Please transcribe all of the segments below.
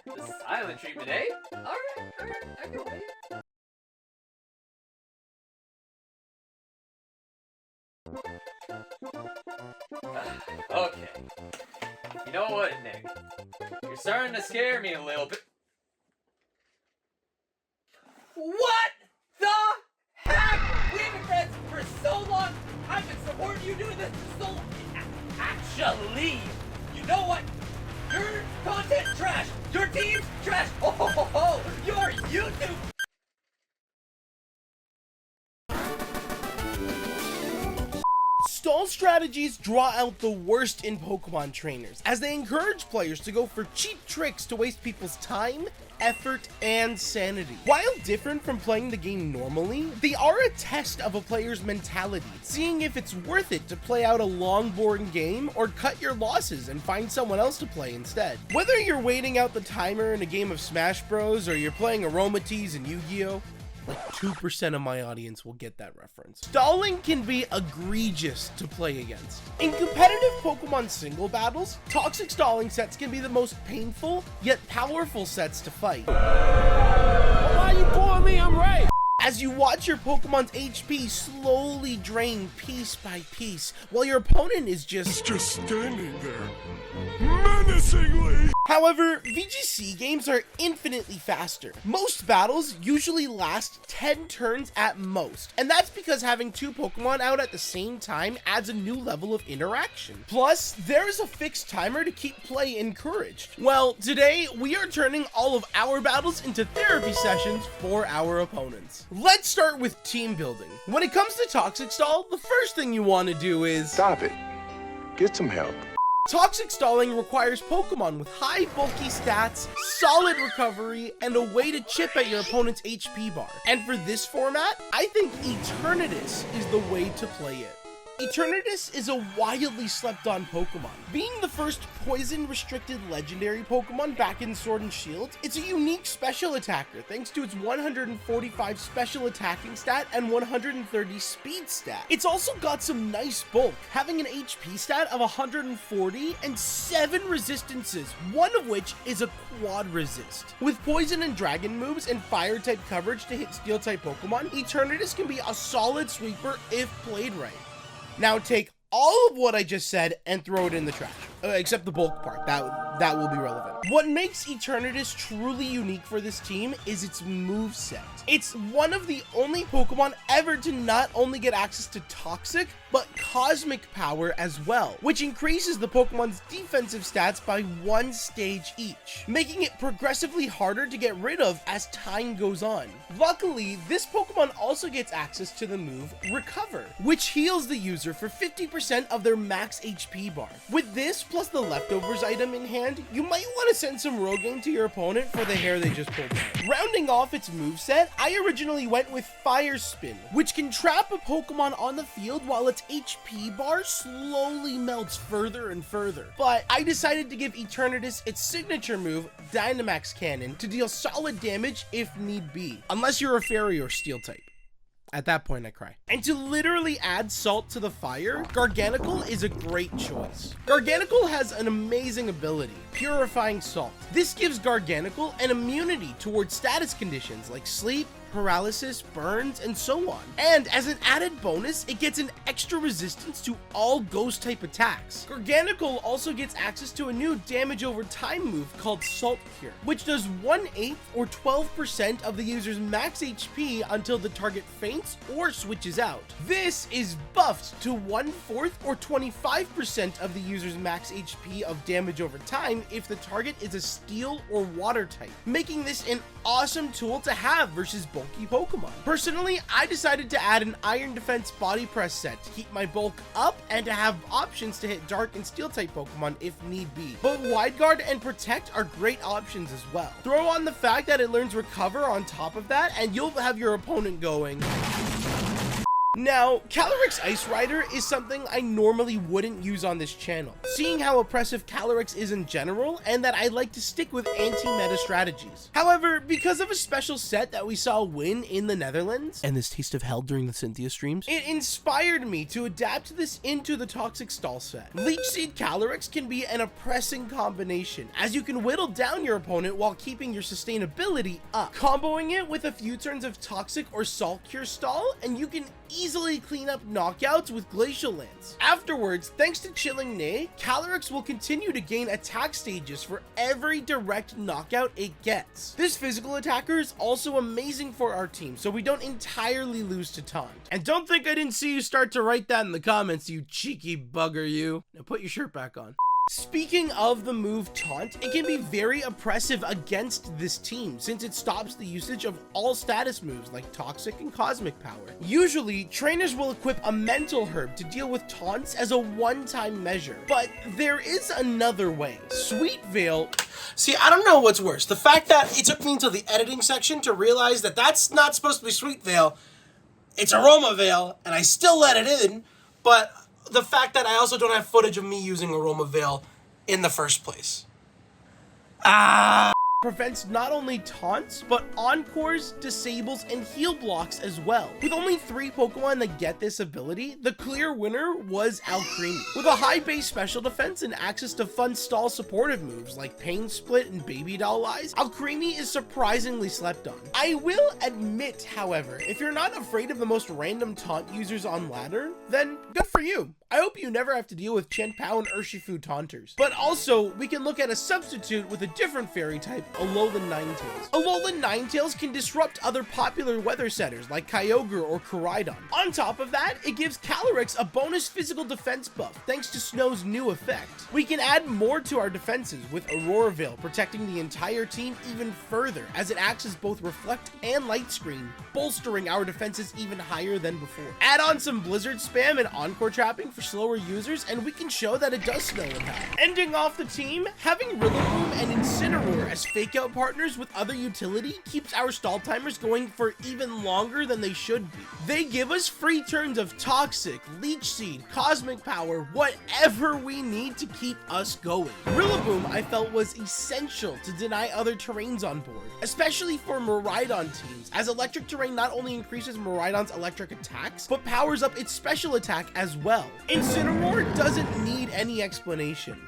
The silent treatment, eh? Alright, I can wait. Okay. You know what, Nick? You're starting to scare me a little bit. What the heck? We've been friends for so long. I've been supporting you doing this for so long. Actually, you know what? Your content trash. Your team's trash. Oh, your YouTube. Stall strategies draw out the worst in Pokemon trainers, as they encourage players to go for cheap tricks to waste people's time, effort, and sanity. While different from playing the game normally, they are a test of a player's mentality, seeing if it's worth it to play out a long, boring game or cut your losses and find someone else to play instead. Whether you're waiting out the timer in a game of Smash Bros or you're playing Aromatisse in Yu-Gi-Oh! Like 2% of my audience will get that reference. Stalling can be egregious to play against. In competitive Pokemon single battles, toxic stalling sets can be the most painful yet powerful sets to fight. Why are you pulling me? I'm right. As you watch your Pokemon's HP slowly drain piece by piece, while your opponent is just standing there, menacingly. However, VGC games are infinitely faster. Most battles usually last 10 turns at most, and that's because having two Pokemon out at the same time adds a new level of interaction. Plus, there is a fixed timer to keep play encouraged. Well, today we are turning all of our battles into therapy sessions for our opponents. Let's start with team building. When it comes to Toxic Stall, the first thing you want to do is Stop it. Get some help. Toxic stalling requires Pokemon with high bulky stats, solid recovery, and a way to chip at your opponent's HP bar. And for this format, I think Eternatus is the way to play it. Eternatus is a wildly slept on Pokemon. Being the first poison-restricted legendary Pokemon back in Sword and Shield, it's a unique special attacker thanks to its 145 special attacking stat and 130 speed stat. It's also got some nice bulk, having an HP stat of 140 and 7 resistances, one of which is a quad resist. With poison and dragon moves and fire type coverage to hit steel type Pokemon, Eternatus can be a solid sweeper if played right. Now take all of what I just said and throw it in the trash, except the bulk part. That will be relevant. What makes Eternatus truly unique for this team is its moveset. It's one of the only Pokemon ever to not only get access to Toxic, but Cosmic power as well, which increases the Pokemon's defensive stats by 1 stage each, making it progressively harder to get rid of as time goes on. Luckily, this Pokemon also gets access to the move Recover, which heals the user for 50% of their max HP bar. With this, plus the leftovers item in hand, you might want to send some Rogaine to your opponent for the hair they just pulled out. Rounding off its moveset, I originally went with Fire Spin, which can trap a Pokemon on the field while its HP bar slowly melts further and further. But I decided to give Eternatus its signature move, Dynamax Cannon, to deal solid damage if need be, unless you're a Fairy or Steel type. At that point, I cry. And to literally add salt to the fire, Garganacl is a great choice. Garganacl has an amazing ability, Purifying Salt. This gives Garganacl an immunity towards status conditions like sleep, paralysis, burns, and so on. And as an added bonus, it gets an extra resistance to all ghost type attacks. Garganacl also gets access to a new damage over time move called Salt Cure, which does 1/8 or 12% of the user's max HP until the target faints or switches out. This is buffed to 1/4 or 25% of the user's max HP of damage over time if the target is a steel or water type, making this an awesome tool to have versus bulky Pokemon. Personally, I decided to add an Iron Defense Body Press set to keep my bulk up and to have options to hit Dark and Steel type Pokemon if need be. But Wide Guard and Protect are great options as well. Throw on the fact that it learns Recover on top of that and you'll have your opponent going, Now, Calyrex Ice Rider is something I normally wouldn't use on this channel, seeing how oppressive Calyrex is in general, and that I like to stick with anti-meta strategies. However, because of a special set that we saw win in the Netherlands, and this taste of hell during the Cynthia streams, it inspired me to adapt this into the Toxic Stall set. Leech Seed Calyrex can be an oppressing combination, as you can whittle down your opponent while keeping your sustainability up. Comboing it with a few turns of Toxic or Salt Cure Stall, and you can easily clean up knockouts with Glacial Lance. Afterwards, thanks to Chilling Neigh, Calyrex will continue to gain attack stages for every direct knockout it gets. This physical attacker is also amazing for our team, so we don't entirely lose to Taunt. And don't think I didn't see you start to write that in the comments, you cheeky bugger you. Now put your shirt back on. Speaking of the move Taunt, it can be very oppressive against this team since it stops the usage of all status moves like Toxic and Cosmic Power. Usually, trainers will equip a Mental Herb to deal with taunts as a one-time measure, but there is another way. Sweet Veil. See, I don't know what's worse. The fact that it took me until the editing section to realize that that's not supposed to be Sweet Veil, it's Aroma Veil, and I still let it in, but the fact that I also don't have footage of me using Aroma Veil in the first place. Prevents not only taunts, but encores, disables, and heal blocks as well. With only 3 Pokemon that get this ability, the clear winner was Alcremie. With a high base special defense and access to fun stall supportive moves like Pain Split and Baby Doll Eyes, Alcremie is surprisingly slept on. I will admit, however, if you're not afraid of the most random taunt users on ladder, then good for you. I hope you never have to deal with Chien-Pao and Urshifu taunters. But also, we can look at a substitute with a different fairy type, Alolan Ninetales. Alolan Ninetales can disrupt other popular weather setters like Kyogre or Koraidon. On top of that, it gives Calyrex a bonus physical defense buff thanks to Snow's new effect. We can add more to our defenses with Aurora Veil protecting the entire team even further as it acts as both Reflect and Light Screen, bolstering our defenses even higher than before. Add on some Blizzard spam and Encore trapping for slower users, and we can show that it does snow in hell. Ending off the team, having Rillaboom and Incineroar as fake out partners with other utility keeps our stall timers going for even longer than they should be. They give us free turns of Toxic, Leech Seed, Cosmic Power, whatever we need to keep us going. Rillaboom I felt was essential to deny other terrains on board, especially for Miraidon teams, as electric terrain not only increases Miraidon's electric attacks, but powers up its special attack as well. Incineroar doesn't need any explanation.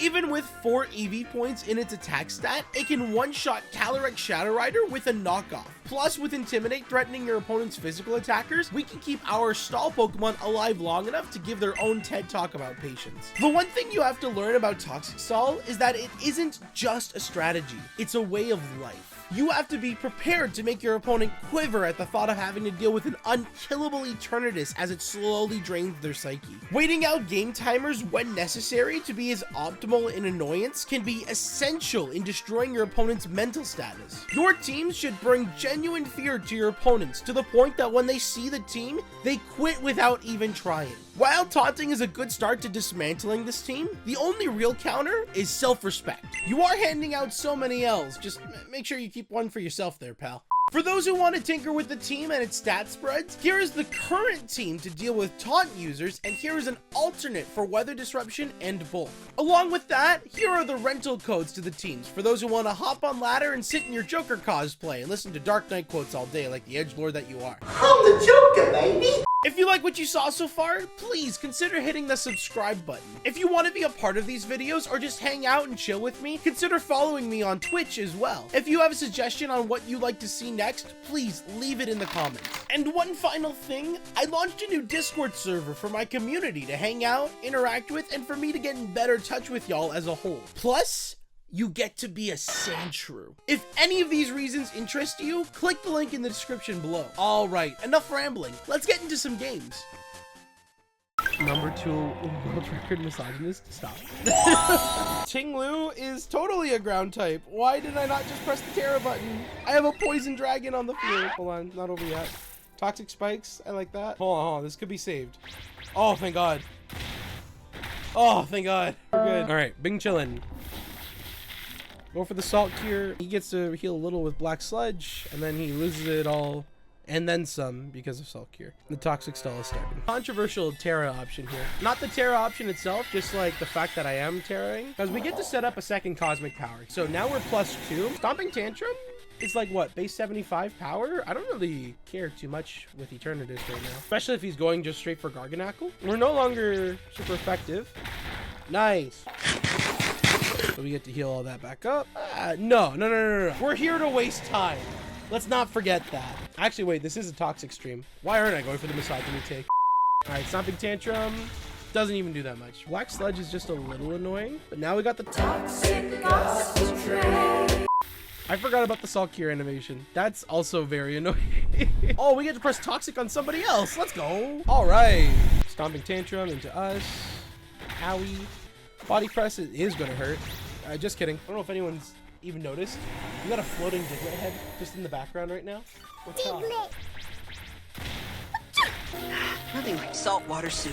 Even with 4 EV points in its attack stat, it can one-shot Calyrex Shadow Rider with a knockoff. Plus, with Intimidate threatening your opponent's physical attackers, we can keep our stall Pokemon alive long enough to give their own TED Talk about patience. The one thing you have to learn about Toxic Stall is that it isn't just a strategy, it's a way of life. You have to be prepared to make your opponent quiver at the thought of having to deal with an unkillable Eternatus as it slowly drains their psyche. Waiting out game timers when necessary to be as optimal in annoyance can be essential in destroying your opponent's mental status. Your teams should bring genuine fear to your opponents to the point that when they see the team, they quit without even trying. While taunting is a good start to dismantling this team, the only real counter is self-respect. You are handing out so many L's, just make sure you keep one for yourself there, pal. For those who want to tinker with the team and its stat spreads, here is the current team to deal with taunt users, and here is an alternate for weather disruption and bulk. Along with that, here are the rental codes to the teams for those who want to hop on ladder and sit in your Joker cosplay and listen to Dark Knight quotes all day like the edgelord that you are. I'm the Joker, baby! If you like what you saw so far, please consider hitting the subscribe button. If you want to be a part of these videos or just hang out and chill with me, consider following me on Twitch as well. If you have a suggestion on what you'd like to see next, please leave it in the comments. And one final thing, I launched a new Discord server for my community to hang out, interact with, and for me to get in better touch with y'all as a whole. Plus, you get to be a Sandshrew. If any of these reasons interest you, click the link in the description below. All right, enough rambling. Let's get into some games. Number 2 world record misogynist. Stop. Tinglu is totally a ground type. Why did I not just press the Terra button? I have a poison dragon on the field. Hold on, not over yet. Toxic spikes, I like that. Hold on, this could be saved. Oh, thank God. Oh, thank God. We're good. All right, Bing chillin'. Go for the salt cure. He gets to heal a little with Black Sludge, and then he loses it all And then some because of Salt Cure. The Toxic Stall is starting. Controversial Terra option here. Not the Terra option itself, just like the fact that I am Terraing. Because we get to set up a second Cosmic Power. So now we're +2. Stomping Tantrum? It's like what, base 75 power? I don't really care too much with Eternatus right now. Especially if he's going just straight for Garganackle. We're no longer super effective. Nice. So we get to heal all that back up. No. We're here to waste time. Let's not forget that. Actually, wait, this is a toxic stream. Why aren't I going for the misogyny take? All right, Stomping Tantrum doesn't even do that much. Black Sludge is just a little annoying, but now we got the toxic concentrate. I forgot about the Salt Cure animation. That's also very annoying. Oh, we get to press Toxic on somebody else. Let's go. All right. Stomping Tantrum into us. Owie. Body Press is going to hurt. Just kidding. I don't know if anyone's even noticed. We got a floating Diglett head just in the background right now. What's up? Nothing like saltwater soup.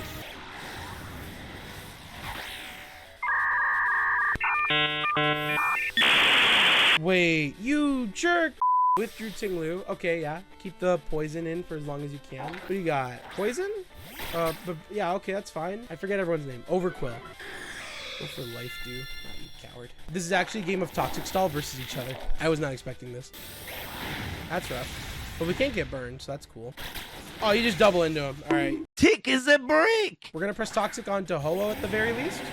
Wait, you jerk! Withdrew Tinglu. Okay, yeah. Keep the poison in for as long as you can. What do you got? Poison? But yeah, okay, that's fine. I forget everyone's name. Overquill. Go for life, dude. Not you coward. This is actually a game of Toxic Stall versus each other. I was not expecting this. That's rough. But we can't get burned, so that's cool. Oh, you just double into him. All right. Tick is a break. We're gonna press Toxic onto Ho-Oh at the very least.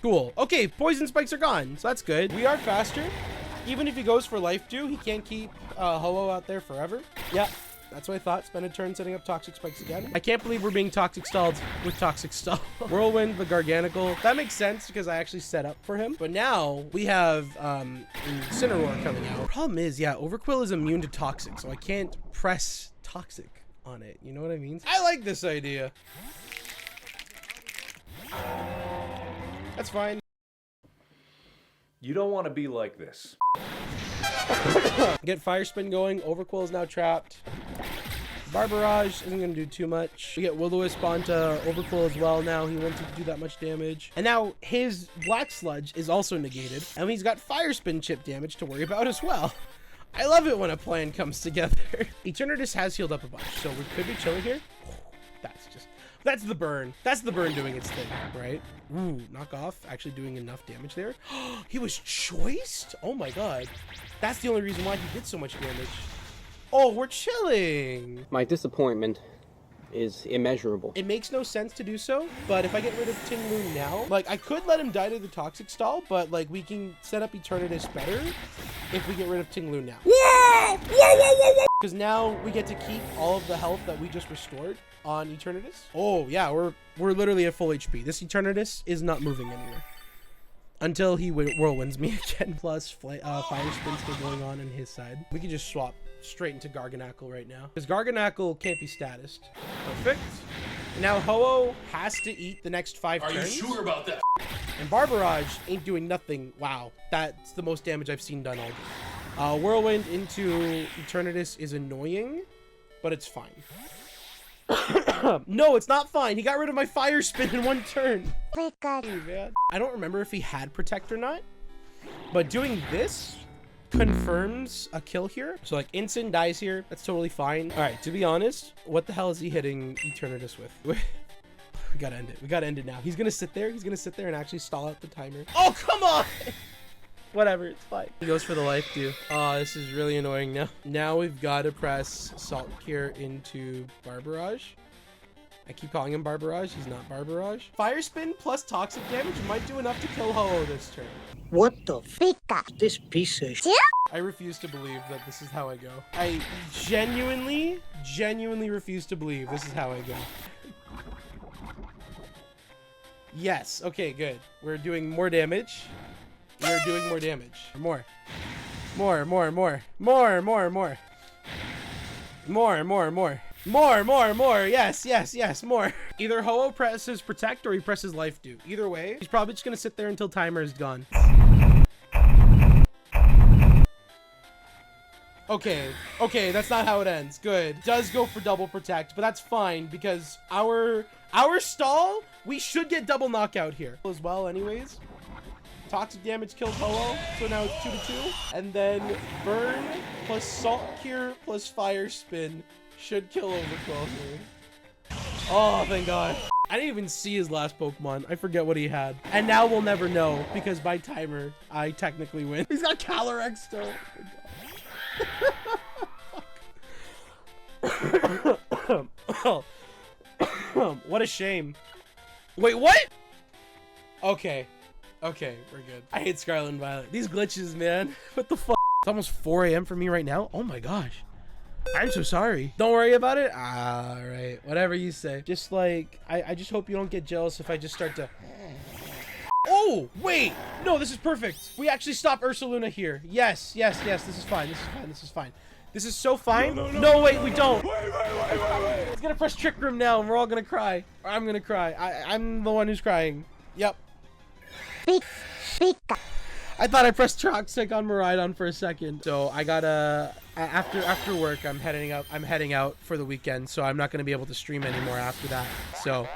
Cool. Okay, poison spikes are gone, so that's good. We are faster. Even if he goes for life dew, he can't keep Ho-Oh out there forever. Yeah, that's what I thought. Spend a turn setting up toxic spikes again. I can't believe we're being toxic stalled with toxic stall. Whirlwind, the Garganical. That makes sense because I actually set up for him. But now we have Incineroar coming out. The problem is, yeah, Overquill is immune to toxic, so I can't press toxic on it. You know what I mean? I like this idea. That's fine. You don't want to be like this. Get Fire Spin going. Overquill is now trapped. Barbarage isn't going to do too much. We get Will-O-Wisp onto Overquill as well now. He won't do that much damage. And now his Black Sludge is also negated. And he's got Fire Spin chip damage to worry about as well. I love it when a plan comes together. Eternatus has healed up a bunch, so we could be chilling here. That's the burn. That's the burn doing its thing, right? Ooh, knock off. Actually doing enough damage there. He was choiced? Oh my god. That's the only reason why he did so much damage. Oh, we're chilling. My disappointment is immeasurable. It makes no sense to do so, but if I get rid of Tinglu now, like, I could let him die to the Toxic Stall, but, like, we can set up Eternatus better if we get rid of Tinglu now. Because now we get to keep all of the health that we just restored on Eternatus. Oh, yeah, we're literally at full HP. This Eternatus is not moving anywhere. Until he whirlwinds me again. Plus, Fire Spin's still going on his side. We can just swap straight into Garganackle right now. Because Garganackle can't be statused. Perfect. Now Ho-Oh has to eat the next 5 turns. Are you sure about that? And Barbarage ain't doing nothing. Wow. That's the most damage I've seen done all game. Whirlwind into Eternatus is annoying, but it's fine. No, it's not fine. He got rid of my Fire Spin in 1 turn. Man. I don't remember if he had Protect or not, but doing this confirms a kill here. So like Incin dies here. That's totally fine. All right, to be honest, what the hell is he hitting Eternatus with? We gotta end it. We gotta end it now. He's gonna sit there. He's gonna sit there and actually stall out the timer. Oh, come on. Whatever, it's fine. He goes for the life dew. Oh, this is really annoying now. Now we've got to press Salt Cure into Barbarage. I keep calling him Barbarage. He's not Barbarage. Fire Spin plus toxic damage might do enough to kill Ho-Oh this turn. What the f***? This piece of shit. I refuse to believe that this is how I go. I genuinely refuse to believe this is how I go. Yes. Okay, good. We're doing more damage. We're doing more damage. More. More. Yes, more. Either Ho-Oh presses Protect or he presses Life Dew. Either way, he's probably just gonna sit there until timer is gone. Okay, that's not how it ends. Good. Does go for double Protect, but that's fine because our stall, we should get double knockout here as well anyways. Toxic damage kills Ho-Oh, so now it's 2-2. And then Burn plus Salt Cure plus Fire Spin should kill Overqwell here. Oh, thank God. I didn't even see his last Pokemon. I forget what he had. And now we'll never know because by timer, I technically win. He's got Calyrex still. Oh, what a shame. Wait, what? Okay. Okay, we're good. I hate Scarlet and Violet. These glitches, man. What the fuck? It's almost 4 a.m. for me right now. Oh my gosh. I'm so sorry. Don't worry about it. All right, whatever you say. Just like, I just hope you don't get jealous if I just start to... Oh, wait. No, this is perfect. We actually stop Ursaluna here. Yes, yes, yes. This is fine. This is fine. This is fine. This is so fine. No, wait, we don't. Wait. It's gonna press Trick Room now, and we're all gonna cry. Or I'm gonna cry. I'm the one who's crying. Yep. I thought I pressed Toxic on Miraidon for a second. So I gotta... After work, I'm heading out for the weekend, so I'm not gonna be able to stream anymore after that. So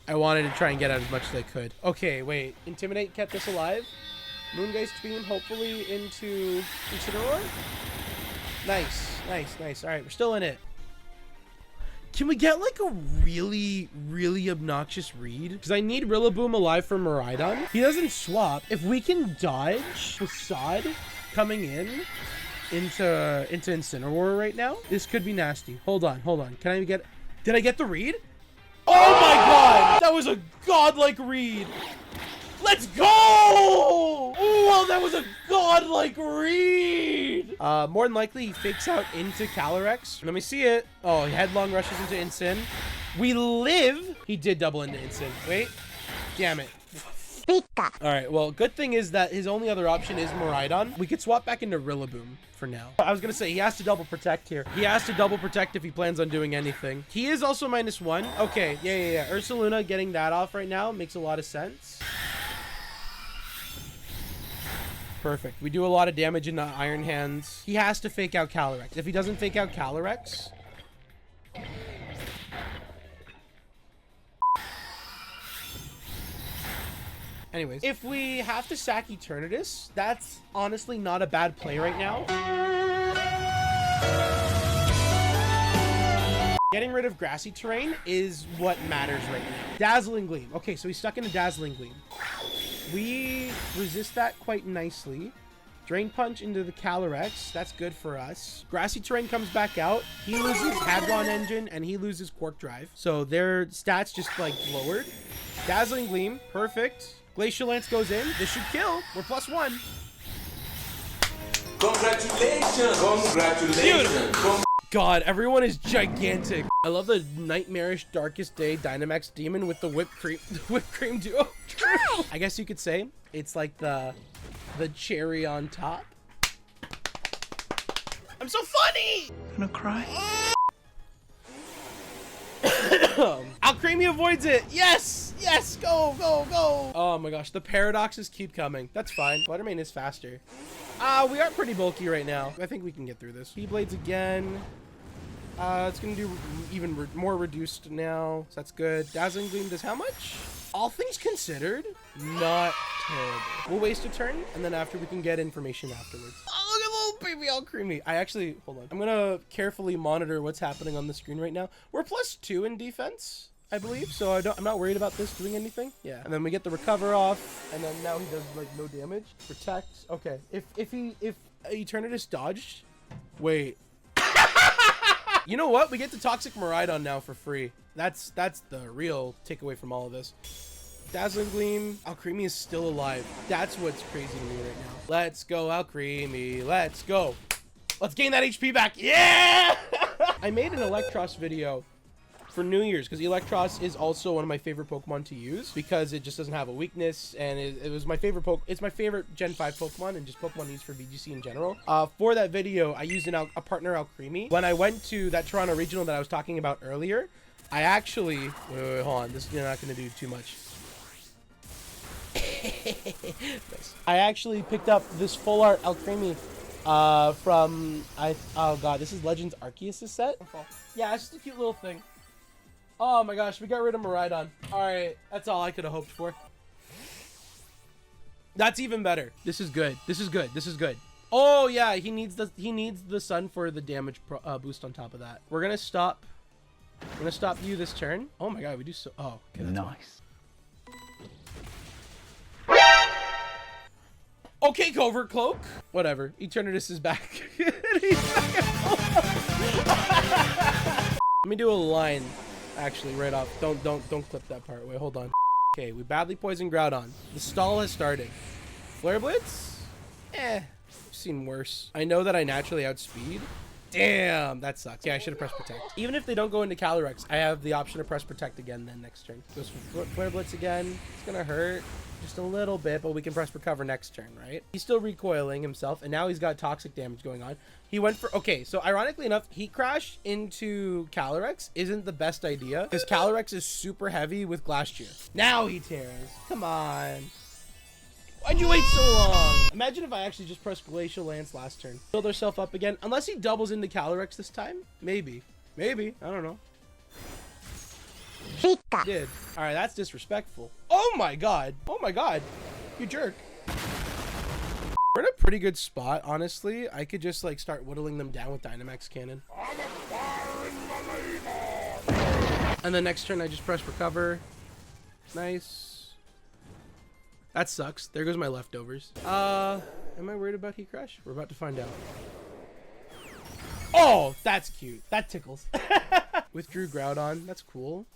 I wanted to try and get out as much as I could. Okay, wait. Intimidate kept us alive. Moongeist Beam, hopefully into Incineroar. Nice, nice, nice. All right, we're still in it. Can we get like a really, really obnoxious read? Because I need Rillaboom alive for Miraidon. He doesn't swap. If we can dodge Facade coming into Incineroar right now, this could be nasty. Hold on. Can I get... Did I get the read? Oh my God! That was a godlike read. Let's go! Oh, that was a godlike read. More than likely, he fakes out into Calyrex. Let me see it. Oh, he headlong rushes into Incin. We live. He did double into Incin. Wait. Damn it. All right, well, good thing is that his only other option is Miraidon. We could swap back into Rillaboom for now. I was gonna say, he has to double protect here. He has to double protect if he plans on doing anything. He is also -1. Okay, yeah. Ursaluna getting that off right now makes a lot of sense. Perfect. We do a lot of damage into Iron Hands. He has to fake out Calyrex. If he doesn't fake out Calyrex... Anyways, if we have to sack Eternatus, that's honestly not a bad play right now. Getting rid of grassy terrain is what matters right now. Dazzling Gleam. Okay, so he's stuck in a Dazzling Gleam. We resist that quite nicely. Drain Punch into the Calyrex. That's good for us. Grassy Terrain comes back out. He loses Hadron Engine and he loses Quark Drive. So their stats just like lowered. Dazzling Gleam. Perfect. Glacial Lance goes in. This should kill. We're +1. Congratulations. Beautiful. God, everyone is gigantic. I love the Nightmarish Darkest Day Dynamax Demon with the Whipped Cream duo. I guess you could say it's like the cherry on top. I'm so funny! Gonna cry? Alcremie avoids it. Yes! Yes! Go! Oh my gosh, the paradoxes keep coming. That's fine. Buttermane is faster. We are pretty bulky right now. I think we can get through this. Keyblades again. It's gonna do even more reduced now, so that's good. Dazzling Gleam does how much? All things considered, not terrible. We'll waste a turn, and then after we can get information afterwards. Oh, look at little baby Alcremie. I actually, hold on. I'm gonna carefully monitor what's happening on the screen right now. We're +2 in defense, I believe, so I'm not worried about this doing anything. Yeah, and then we get the recover off, and then now he does like no damage. Protect. Okay, if Eternatus dodged, wait. You know what? We get the Toxic Miraidon now for free. That's the real takeaway from all of this. Dazzling Gleam. Alcremie is still alive. That's what's crazy to me right now. Let's go, Alcremie. Let's go. Let's gain that HP back. Yeah! I made an Electros video for New Year's because Electros is also one of my favorite Pokemon to use because it just doesn't have a weakness, and it was my favorite it's my favorite Gen 5 Pokemon and just Pokemon used for VGC in general. For that video, I used a partner Alcremie. When I went to that Toronto regional that I was talking about earlier, I actually wait, hold on, this is not going to do too much. Nice. I actually picked up this full art Alcremie from oh god, this is Legends Arceus set. Yeah, it's just a cute little thing. Oh my gosh, we got rid of Miraidon. Alright, that's all I could have hoped for. That's even better. This is good. This is good. This is good. Oh yeah, he needs the sun for the damage boost on top of that. We're gonna stop you this turn. Oh my god, we do so. Oh, okay, nice. Okay, Covert Cloak. Whatever. Eternatus is back. Let me do a line, actually, right off. Don't clip that part. Wait, hold on. Okay, we badly poisoned Groudon. The stall has started. Flare Blitz? I've seen worse. I know that I naturally outspeed. Damn, that sucks. Yeah, I should have pressed Protect. Even if they don't go into Calyrex, I have the option to press Protect again then next turn. Goes for Flare Blitz again. It's gonna hurt just a little bit, but we can press Recover next turn, right? He's still recoiling himself, and now he's got toxic damage going on. He went for... Okay, so ironically enough, Heat Crash into Calyrex isn't the best idea, because Calyrex is super heavy with Glass Cheer. Now he tears. Come on. Why'd you wait so long? Imagine if I actually just pressed Glacial Lance last turn. Build ourselves up again. Unless he doubles into Calyrex this time. Maybe. Maybe. I don't know. Pika. Did. Alright, that's disrespectful. Oh my god. Oh my god. You jerk. We're in a pretty good spot, honestly. I could just like start whittling them down with Dynamax Cannon. And then next turn I just press Recover. Nice. That sucks. There goes my leftovers. Am I worried about Heat Crash? We're about to find out. Oh, that's cute. That tickles. Withdrew Groudon. That's cool.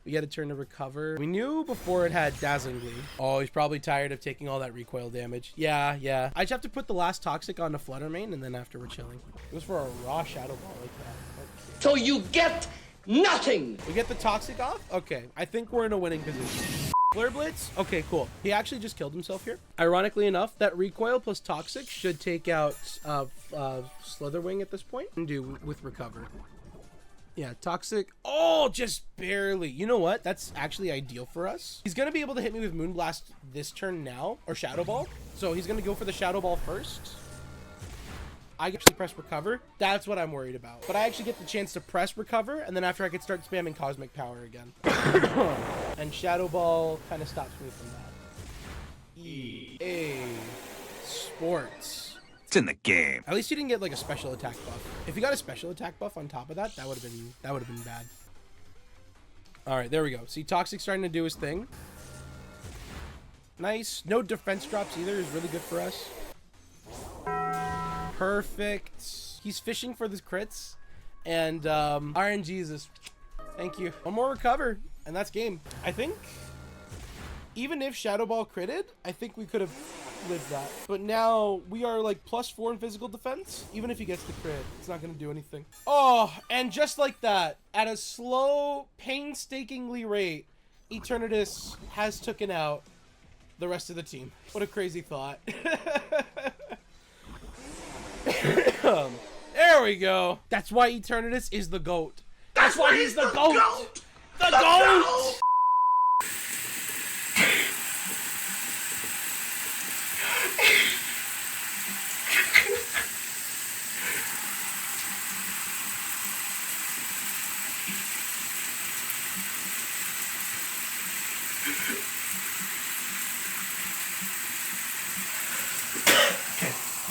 We get a turn to recover. We knew before it had Dazzling Gleam. Oh, he's probably tired of taking all that recoil damage. Yeah. I just have to put the last Toxic on the Flutter Mane, and then after we're chilling. It was for a raw Shadow Ball like that. Okay. So you get nothing. We get the Toxic off? Okay. I think we're in a winning position. Flare Blitz? Okay, cool. He actually just killed himself here. Ironically enough, that recoil plus Toxic should take out Slitherwing at this point. And do with Recover. Yeah, Toxic. Oh, just barely. You know what? That's actually ideal for us. He's going to be able to hit me with Moonblast this turn now, or Shadow Ball. So he's going to go for the Shadow Ball first. I actually press Recover. That's what I'm worried about. But I actually get the chance to press Recover, and then after I could start spamming Cosmic Power again. And Shadow Ball kind of stops me from that. EA Sports. It's in the game. At least you didn't get like a special attack buff. If you got a special attack buff on top of that, that would have been bad. All right, there we go. See, Toxic's starting to do his thing. Nice. No defense drops either is really good for us. Perfect. He's fishing for the crits, and RNG's is. Thank you. One more recover, and that's game. I think even if Shadow Ball critted, I think we could have lived that. But now we are like +4 in physical defense. Even if he gets the crit, it's not going to do anything. Oh, and just like that, at a slow, painstakingly rate, Eternatus has taken out the rest of the team. What a crazy thought. There we go. That's why Eternatus is the GOAT. That's why he's the GOAT. The GOAT.